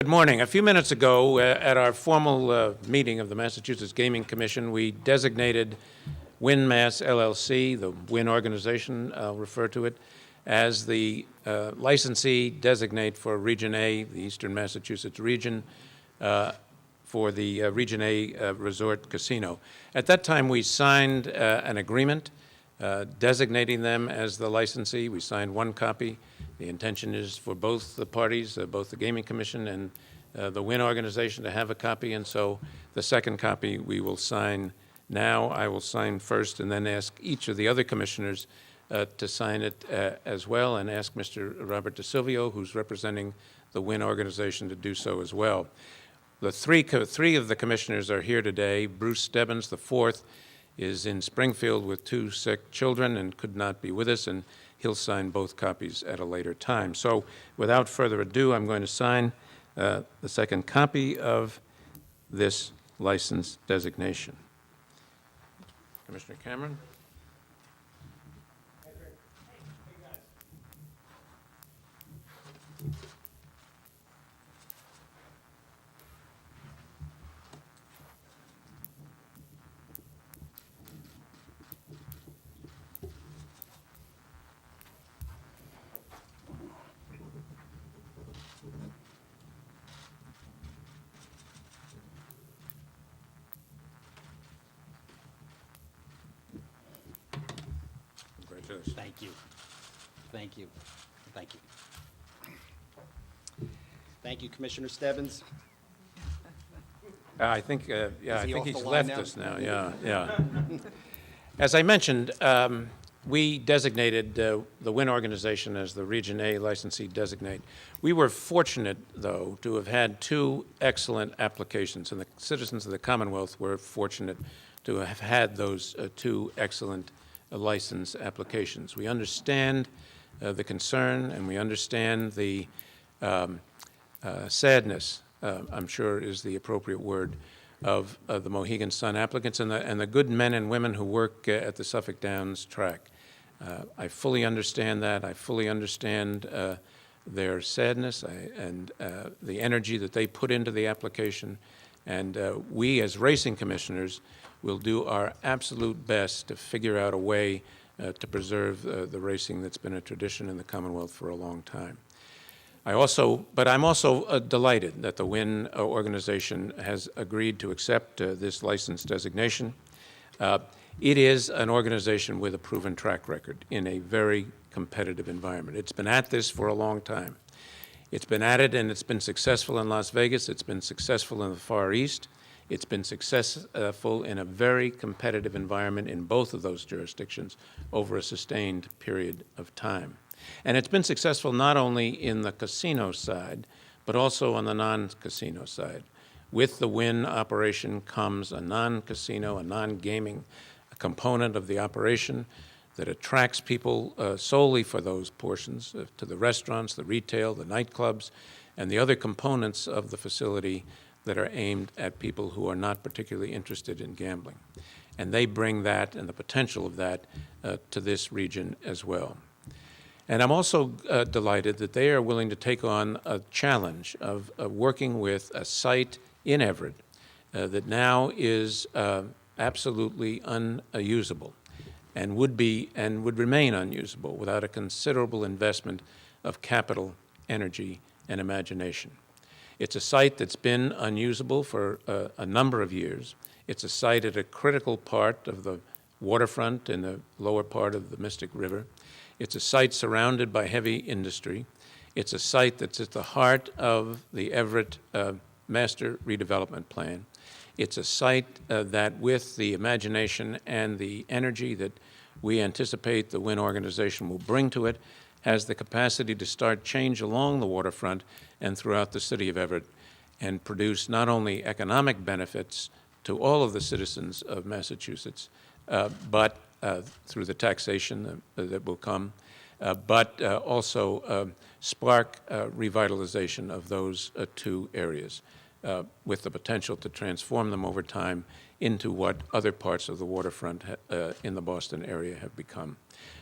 Good morning. A few minutes ago, at our formal meeting of the Massachusetts Gaming Commission, we designated Wynn Mass LLC, the Wynn organization, I'll refer to it, as the licensee designate for Region A, the Eastern Massachusetts region, for the Region A Resort Casino. At that time, we signed an agreement designating them as the licensee. We signed one copy. The intention is for both the parties, both the Gaming Commission and the Wynn organization, to have a copy, and so the second copy we will sign now. I will sign first and then ask each of the other commissioners to sign it as well, and ask Mr. Robert DeSilvio, who's representing the Wynn organization, to do so as well. The three of the commissioners are here today. Bruce Stebbins, the fourth, is in Springfield with two sick children and could not be with us, and he'll sign both copies at a later time. So without further ado, I'm going to sign the second copy of this license designation. Commissioner Cameron? Congratulations. Thank you. Thank you. Thank you. Thank you, Commissioner Stebbins. I think, yeah, I he think off he's the line left now? us now, yeah. As I mentioned, we designated the Wynn organization as the Region A licensee designate. We were fortunate, though, to have had two excellent applications, and the citizens of the Commonwealth were fortunate to have had those two excellent license applications. We understand the concern, and we understand the sadness, I'm sure is the appropriate word, of the Mohegan Sun applicants and the good men and women who work at the Suffolk Downs track. I fully understand that. I fully understand their sadness and the energy that they put into the application. And we, as racing commissioners, will do our absolute best to figure out a way to preserve the racing that's been a tradition in the Commonwealth for a long time. But I'm also delighted that the Wynn organization has agreed to accept this license designation. It is an organization with a proven track record in a very competitive environment. It's been at this for a long time. It's been at it, and it's been successful in Las Vegas. It's been successful in the Far East. It's been successful in a very competitive environment in both of those jurisdictions over a sustained period of time. And it's been successful not only in the casino side, but also on the non-casino side. With the Wynn operation comes a non-casino, a non-gaming component of the operation that attracts people solely for those portions, to the restaurants, the retail, the nightclubs, and the other components of the facility that are aimed at people who are not particularly interested in gambling. And they bring that and the potential of that to this region as well. And I'm also delighted that they are willing to take on a challenge of working with a site in Everett that now is absolutely unusable and would remain unusable without a considerable investment of capital, energy, and imagination. It's a site that's been unusable for a number of years. It's a site at a critical part of the waterfront in the lower part of the Mystic River. It's a site surrounded by heavy industry. It's a site that's at the heart of the Everett Master Redevelopment Plan. It's a site that, with the imagination and the energy that we anticipate the Wynn organization will bring to it, has the capacity to start change along the waterfront and throughout the city of Everett and produce not only economic benefits to all of the citizens of Massachusetts, but through the taxation that will come, but also spark revitalization of those two areas with the potential to transform them over time into what other parts of the waterfront in the Boston area have become.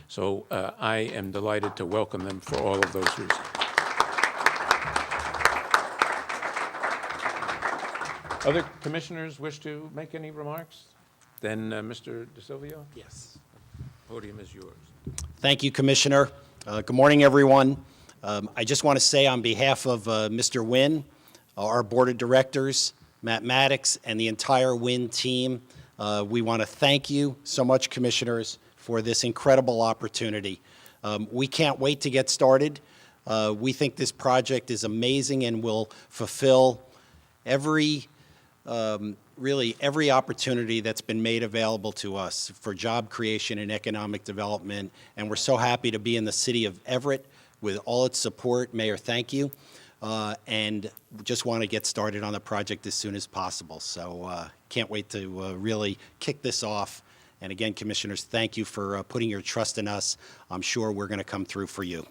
So I am delighted to welcome them for all of those reasons. Other commissioners wish to make any remarks? Then, Mr. DeSilvio, Yes. podium is yours. Thank you, Commissioner. Good morning, everyone. I just want to say on behalf of Mr. Wynn, our Board of Directors, Matt Maddox, and the entire Wynn team, we want to thank you so much, Commissioners, for this incredible opportunity. We can't wait to get started. We think this project is amazing and will fulfill really every opportunity that's been made available to us for job creation and economic development. And we're so happy to be in the city of Everett with all its support. Mayor, thank you. And just want to get started on the project as soon as possible. So can't wait to really kick this off. And again, Commissioners, thank you for putting your trust in us. I'm sure we're going to come through for you.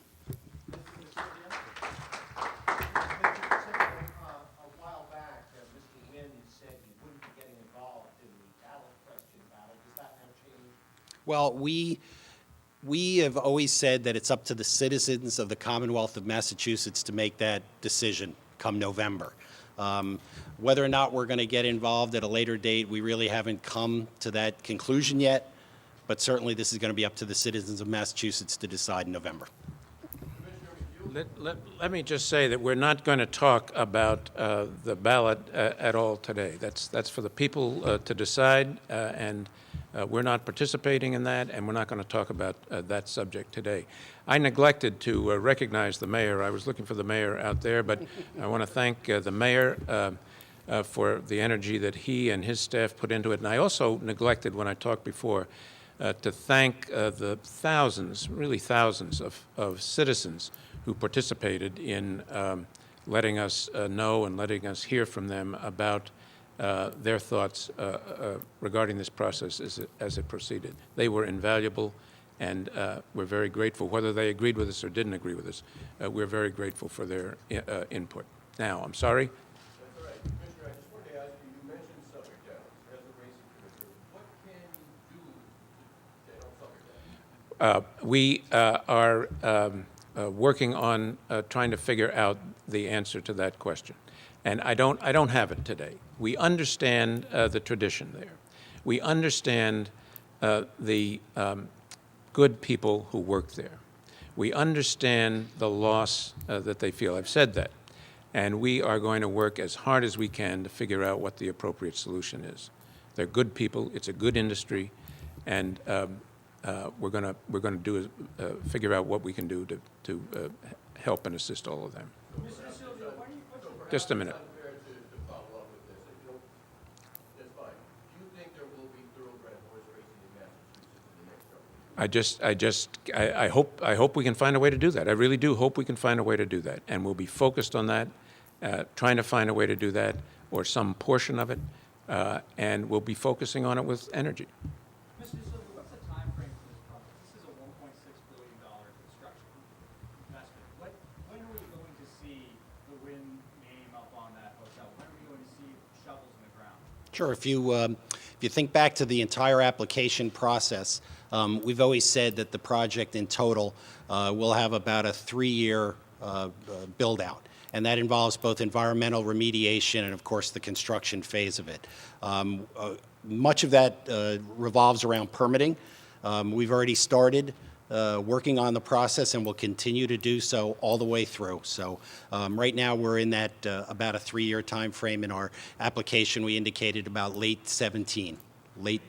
Well, we have always said that it's up to the citizens of the Commonwealth of Massachusetts to make that decision come November. Whether or not we're going to get involved at a later date, we really haven't come to that conclusion yet, but certainly this is going to be up to the citizens of Massachusetts to decide in November. Let me just say that we're not going to talk about the ballot at all today. That's for the people to decide, and we're not participating in that, and we're not going to talk about that subject today. I neglected to recognize the mayor. I was looking for the mayor out there, but I want to thank the mayor for the energy that he and his staff put into it. And I also neglected, when I talked before, to thank the thousands, really thousands of citizens who participated in letting us know and letting us hear from them about their thoughts regarding this process as it proceeded. They were invaluable, and we're very grateful. Whether they agreed with us or didn't agree with us, we're very grateful for their input. Now, I'm sorry. That's all right. Commissioner, I just wanted to ask you, you mentioned Suffolk Downs as a racing commissioner. What can you do to help Suffolk Downs? We are working on trying to figure out the answer to that question. And I don't have it today. We understand the tradition there. We understand the good people who work there. We understand the loss that they feel. I've said that. And we are going to work as hard as we can to figure out what the appropriate solution is. They're good people. It's a good industry. And we're going to do figure out what we can do to help and assist all of them. Just a minute. It's unfair to follow up with this. That's fine. Do you think there will be thoroughbred horse racing in Massachusetts in the next couple of years? I hope we can find a way to do that. I really do hope we can find a way to do that. And we'll be focused on that, trying to find a way to do that, or some portion of it, and we'll be focusing on it with energy. Mr. DeSilvio, what's the time frame for this project? This is a $1.6 billion construction investment. When are we going to see the Wynn name up on that hotel? When are we going to see shovels in the ground? Sure. If you think back to the entire application process, we've always said that the project in total will have about a 3-year build-out. And that involves both environmental remediation and, of course, the construction phase of it. Much of that revolves around permitting. We've already started working on the process and will continue to do so all the way through. So right now we're in that about a 3-year time frame. In our application, we indicated about late 17. Do you think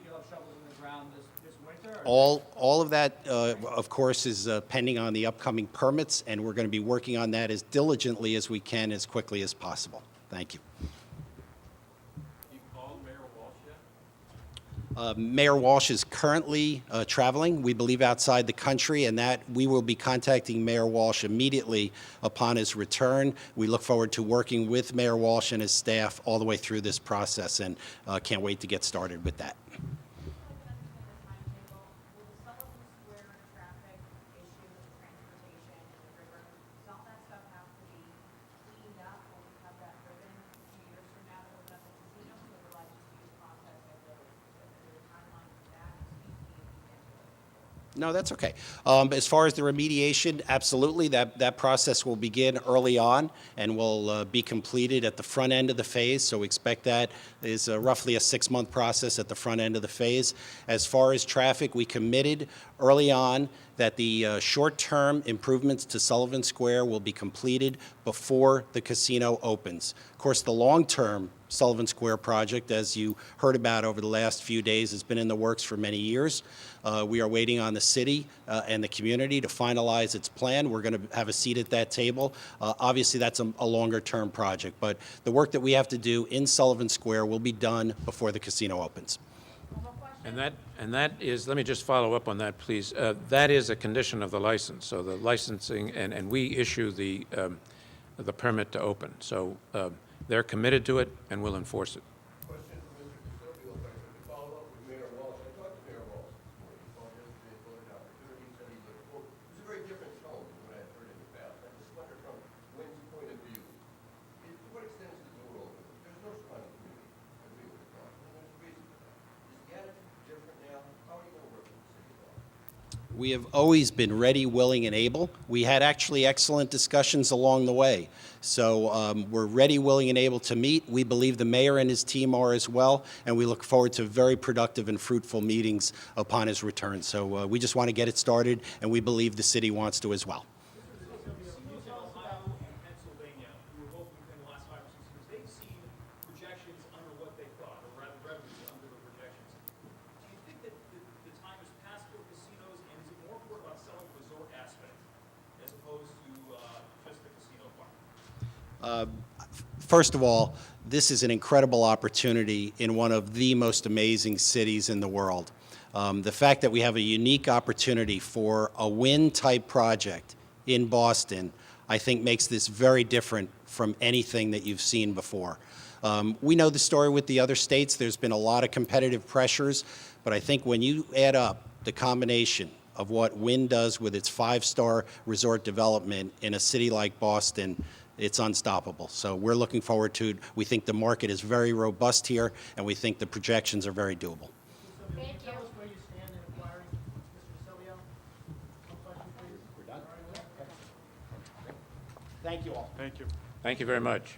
you'll have shovels in the ground this winter? All of that, of course, is pending on the upcoming permits, and we're going to be working on that as diligently as we can, as quickly as possible. Thank you. You called Mayor Walsh yet? Mayor Walsh is currently traveling, we believe, outside the country, and that we will be contacting Mayor Walsh immediately upon his return. We look forward to working with Mayor Walsh and his staff all the way through this process, and can't wait to get started with that. No, that's okay. As far as the remediation, absolutely, that process will begin early on and will be completed at the front end of the phase, so expect that is roughly a 6-month process at the front end of the phase. As far as traffic, we committed early on that the short-term improvements to Sullivan Square will be completed before the casino opens. Of course, the long-term Sullivan Square project, as you heard about over the last few days, has been in the works for many years. We are waiting on the city and the community to finalize its plan. We're going to have a seat at that table. Obviously, that's a longer-term project, but the work that we have to do in Sullivan Square will be done before the casino opens. And that is, let me just follow up on that, please. That is a condition of the license, so the licensing, and we issue the permit to open. So they're committed to it, and we'll enforce it. Question for Mr. DeSilvio, if I could follow up with Mayor Walsh. I talked to Mayor Walsh this morning. He called yesterday and told an opportunity. He said he would, quote, it was a very different tone than what I've heard in the past. I just wonder from Wynn's point of view, to what extent is the door open? There's no surrounding community agree with the thought, and there's a reason for that. Is the attitude different now? How are you going to work with the city law? We have always been ready, willing, and able. We had actually excellent discussions along the way. So we're ready, willing, and able to meet. We believe the mayor and his team are as well, and we look forward to very productive and fruitful meetings upon his return. So we just want to get it started, and we believe the city wants to as well. Casinos in Ohio and Pennsylvania, who were open within the last 5 or 6 years, they've seen projections under what they thought, or rather revenues under the projections. Do you think that the time has passed for casinos, and is it more important about selling the resort aspect as opposed to just the casino part? First of all, this is an incredible opportunity in one of the most amazing cities in the world. The fact that we have a unique opportunity for a Wynn-type project in Boston, I think makes this very different from anything that you've seen before. We know the story with the other states. There's been a lot of competitive pressures, but I think when you add up the combination of what Wynn does with its 5-star resort development in a city like Boston, it's unstoppable. So we're looking forward to it. We think the market is very robust here, and we think the projections are very doable. Can you tell us where you stand in acquiring Mr. DeSilvio? One question, please. We're done. Thank you all. Thank you very much.